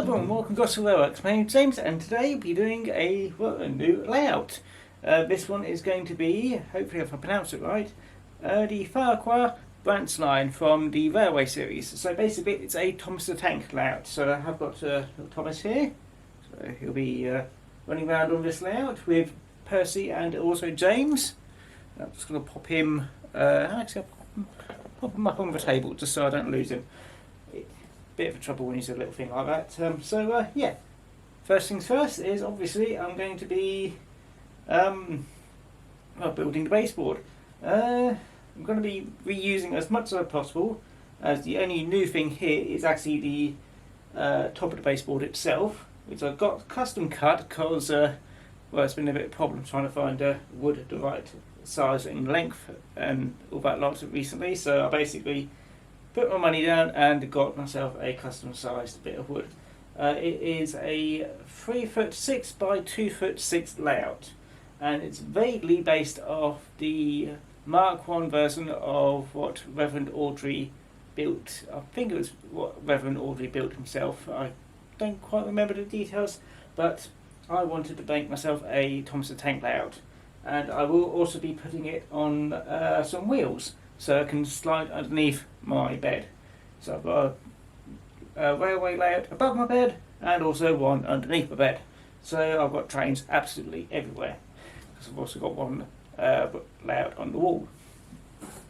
everyone, welcome to Gosport Railworks. My name's James and today we'll be doing a new layout. This one is going to be, hopefully if I pronounce it right, the Ffarquhar branch line from the Railway series. So basically it's a Thomas the Tank layout. So I have got little Thomas here, so he'll be running around on this layout with Percy and also James. I'm just going to pop him, actually I'll pop him up on the table just so I don't lose him. Bit of a trouble when he's a little thing like that. Yeah, first things first is obviously I'm going to be building the baseboard. I'm going to be reusing as much as possible, as the only new thing here is actually the top of the baseboard itself, which I've got custom cut because it's been a bit of a problem trying to find wood the right size and length and all that lot recently, so I basically put my money down and got myself a custom sized bit of wood. It is a 3'6" by 2'6" layout, and it's vaguely based off the Mark I version of what Rev Awdry built. I think it was what Rev Awdry built himself. I don't quite remember the details, but I wanted to make myself a Thomas the Tank layout, and I will also be putting it on some wheels, so I can slide underneath my bed. So I've got a railway layout above my bed and also one underneath my bed. So I've got trains absolutely everywhere, because I've also got one layout on the wall.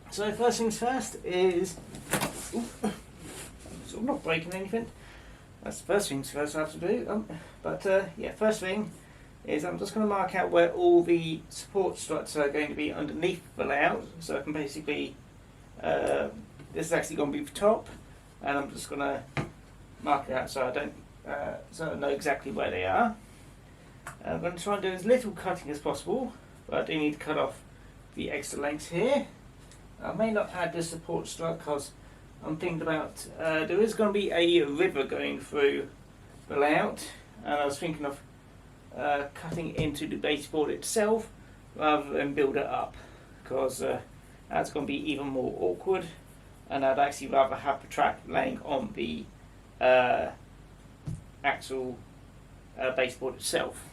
So first things first is, so I'm not breaking anything. That's the first things first I have to do. First thing is I'm just going to mark out where all the support struts are going to be underneath the layout, so I can basically this is actually going to be the top, and I'm just going to mark it out so I know exactly where they are. I'm going to try and do as little cutting as possible, but I do need to cut off the extra lengths here. I may not add the support strut because I'm thinking about there is going to be a river going through the layout, and I was thinking of cutting into the baseboard itself rather than build it up, because that's going to be even more awkward, and I'd actually rather have the track laying on the actual baseboard itself.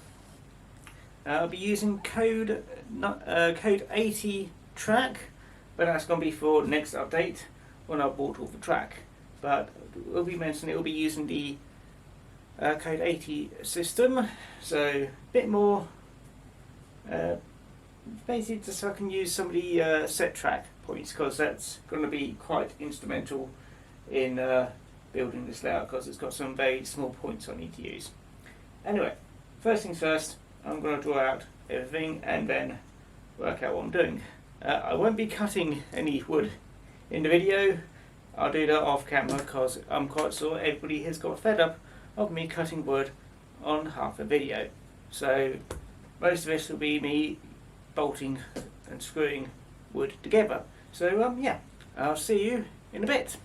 I'll be using code 80 track, but that's going to be for next update when I've bought all the track. But we'll be mentioning it will be using the code 80 system, so a bit more basically just so I can use some of the set track points, because that's going to be quite instrumental in building this layout, because it's got some very small points I need to use. Anyway, first things first, I'm going to draw out everything and then work out what I'm doing. I won't be cutting any wood in the video. I'll do that off camera, because I'm quite sure everybody has got fed up of me cutting wood on half a video. So most of this will be me bolting and screwing wood together. So yeah, I'll see you in a bit.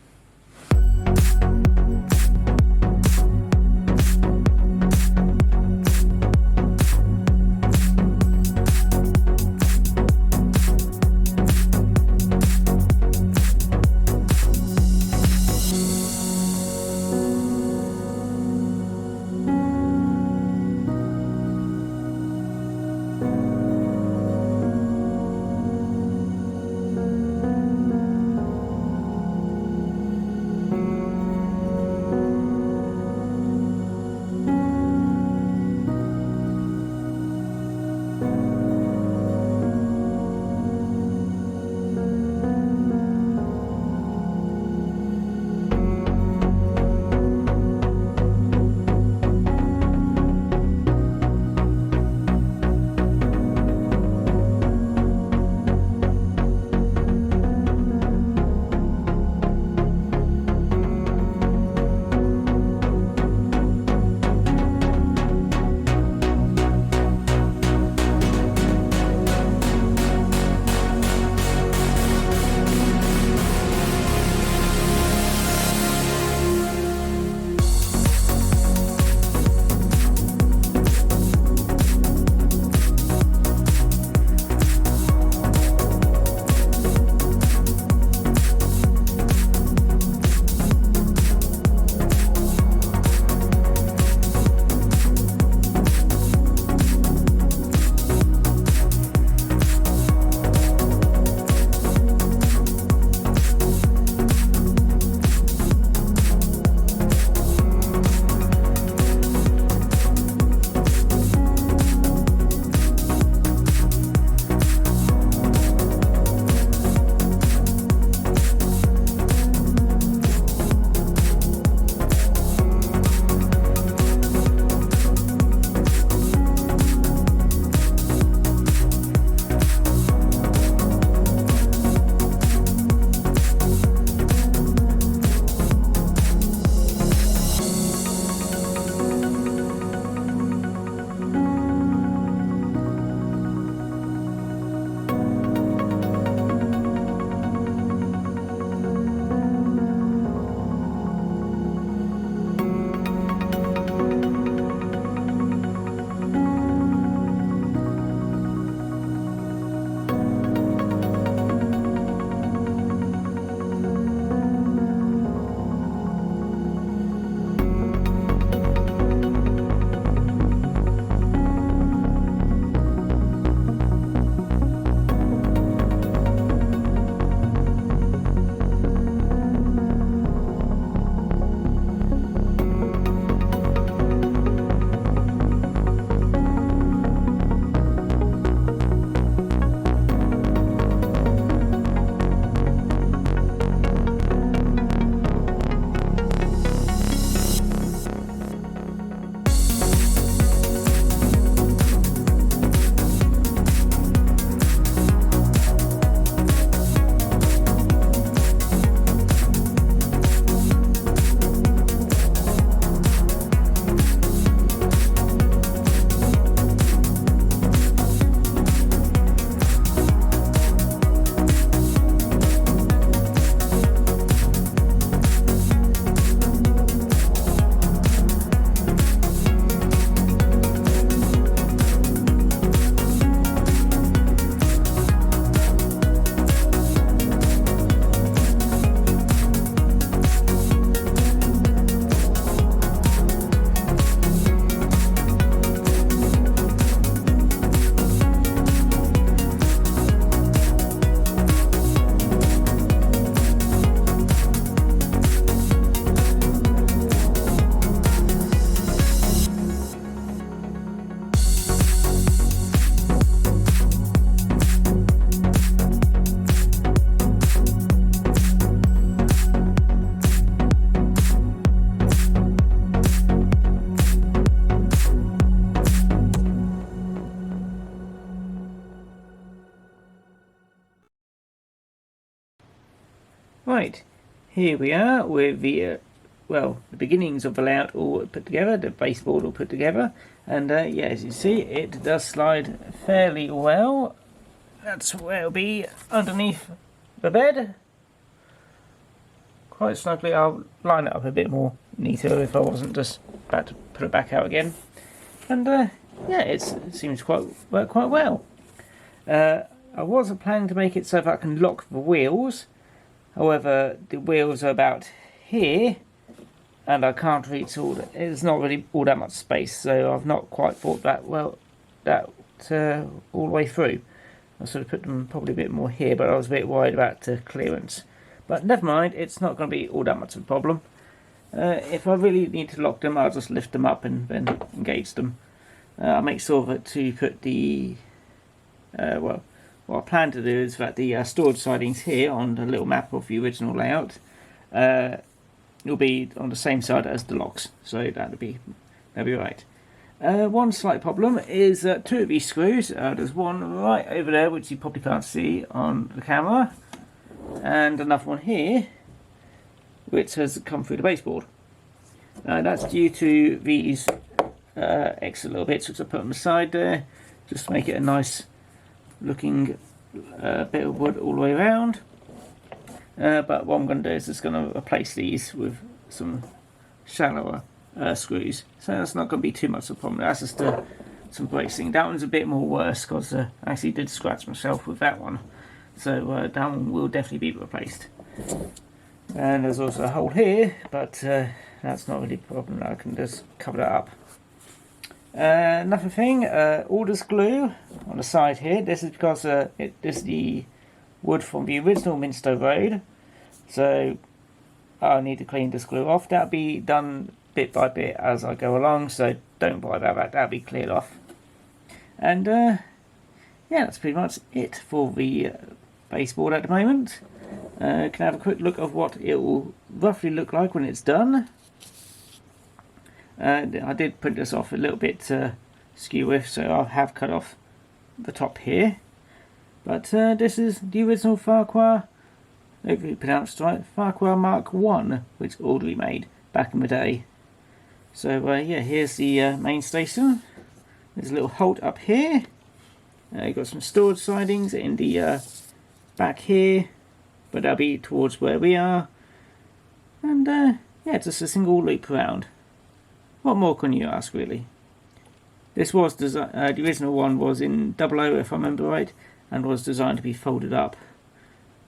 Right, here we are with the well, the beginnings of the layout all put together, the baseboard all put together, and yeah, as you see, it does slide fairly well. That's where it'll be, underneath the bed. Quite snugly. I'll line it up a bit more neater if I wasn't just about to put it back out again. And yeah, it seems to work quite well. I wasn't planning to make it so that I can lock the wheels. However, the wheels are about here, and I can't reach all. It's not really all that much space, so I've not quite thought that all the way through. I sort of put them probably a bit more here, but I was a bit worried about clearance. But never mind, it's not going to be all that much of a problem. If I really need to lock them, I'll just lift them up and then engage them. I'll make sure that to put the well, what I plan to do is that the storage sidings here on the little map of the original layout will be on the same side as the locks, so that'll be right. One slight problem is two of these screws. There's one right over there which you probably can't see on the camera, and another one here which has come through the baseboard. That's due to these extra little bits which I put on the side there, just to make it a nice looking bit of wood all the way around. But what I'm going to do is just going to replace these with some shallower screws, so that's not going to be too much of a problem. That's just some bracing. That one's a bit more worse because I actually did scratch myself with that one, so that one will definitely be replaced. And there's also a hole here, but that's not really a problem. I can just cover that up. Another thing, all this glue on the side here, this is because this is the wood from the original Minster Road, so I'll need to clean this glue off. That'll be done bit by bit as I go along, so don't worry about that, that'll be cleared off. And yeah, that's pretty much it for the baseboard at the moment. Can have a quick look of what it will roughly look like when it's done. I did print this off a little bit skew with, so I have cut off the top here. But this is the original Ffarquhar, hopefully pronounced right, Ffarquhar Mark 1, which Awdry made back in the day. So yeah, here's the main station. There's a little holt up here. You've got some storage sidings in the back here, but that'll be towards where we are. And yeah, just a single loop around. What more can you ask, really? This was the original one was in 00, if I remember right, and was designed to be folded up.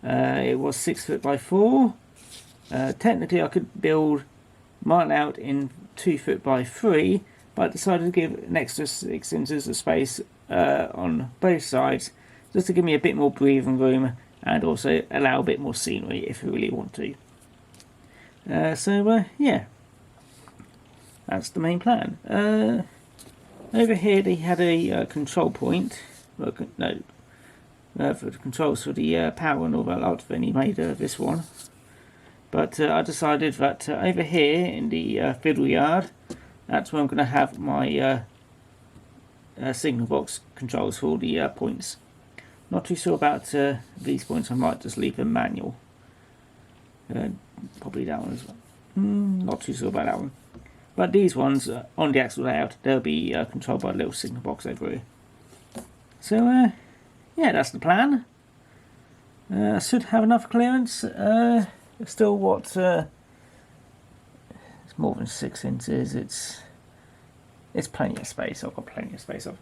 It was 6 foot by 4. Technically, I could build mine out in 2 foot by 3, but I decided to give an extra 6 inches of space on both sides, just to give me a bit more breathing room and also allow a bit more scenery if you really want to. So yeah, that's the main plan. Over here they had a control point, well, no, for the controls for the power and all that lot, then he made this one. But I decided that over here in the fiddle yard, that's where I'm going to have my signal box controls for all the points. Not too sure about these points, I might just leave them manual. Probably that one as well. Not too sure about that one. But these ones on the actual layout, they'll be controlled by a little signal box over here. So yeah, that's the plan. I should have enough clearance. Still what? It's more than 6 inches. It's plenty of space. I've got plenty of space off.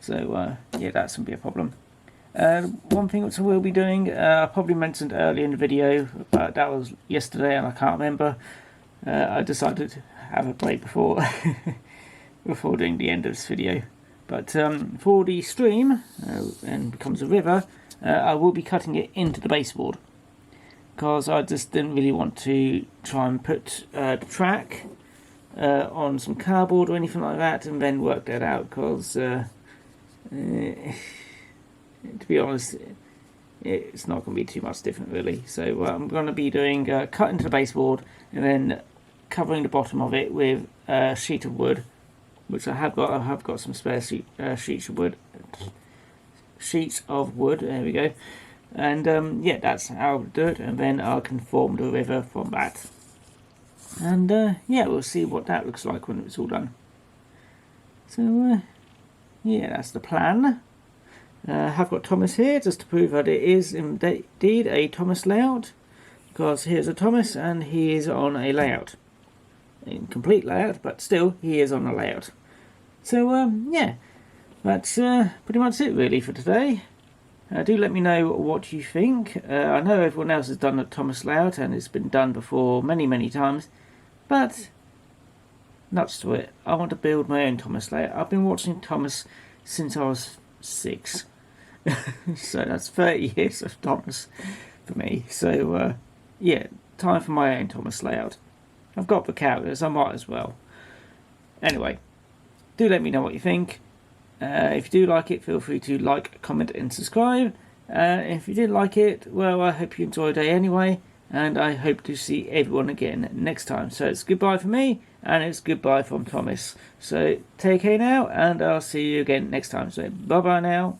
So yeah, that shouldn't be a problem. One thing which I will be doing, I probably mentioned earlier in the video, but that was yesterday and I can't remember. I decided to have a break before before doing the end of this video. But for the stream, and becomes a river, I will be cutting it into the baseboard, because I just didn't really want to try and put the track on some cardboard or anything like that and then work that out, because to be honest, it's not going to be too much different really. So I'm going to be doing cut into the baseboard and then covering the bottom of it with a sheet of wood, which I have got. I have got some spare sheets of wood. There we go. And yeah, that's how I'll do it, and then I'll conform the river from that. And yeah, we'll see what that looks like when it's all done. So yeah, that's the plan. I've got Thomas here just to prove that it is indeed a Thomas layout, because here's a Thomas and he is on a layout. Incomplete layout, but still he is on a layout. So yeah, that's pretty much it really for today. Do let me know what you think. I know everyone else has done a Thomas layout and it's been done before many times, but nuts to it. I want to build my own Thomas layout. I've been watching Thomas since I was 6. So that's 30 years of Thomas for me. So yeah, time for my own Thomas layout. I've got the characters, I might as well. Anyway, do let me know what you think. If you do like it, feel free to like, comment and subscribe. If you didn't like it, well, I hope you enjoyed it anyway, and I hope to see everyone again next time. So it's goodbye from me, and it's goodbye from Thomas. So take care now, and I'll see you again next time. So bye bye now.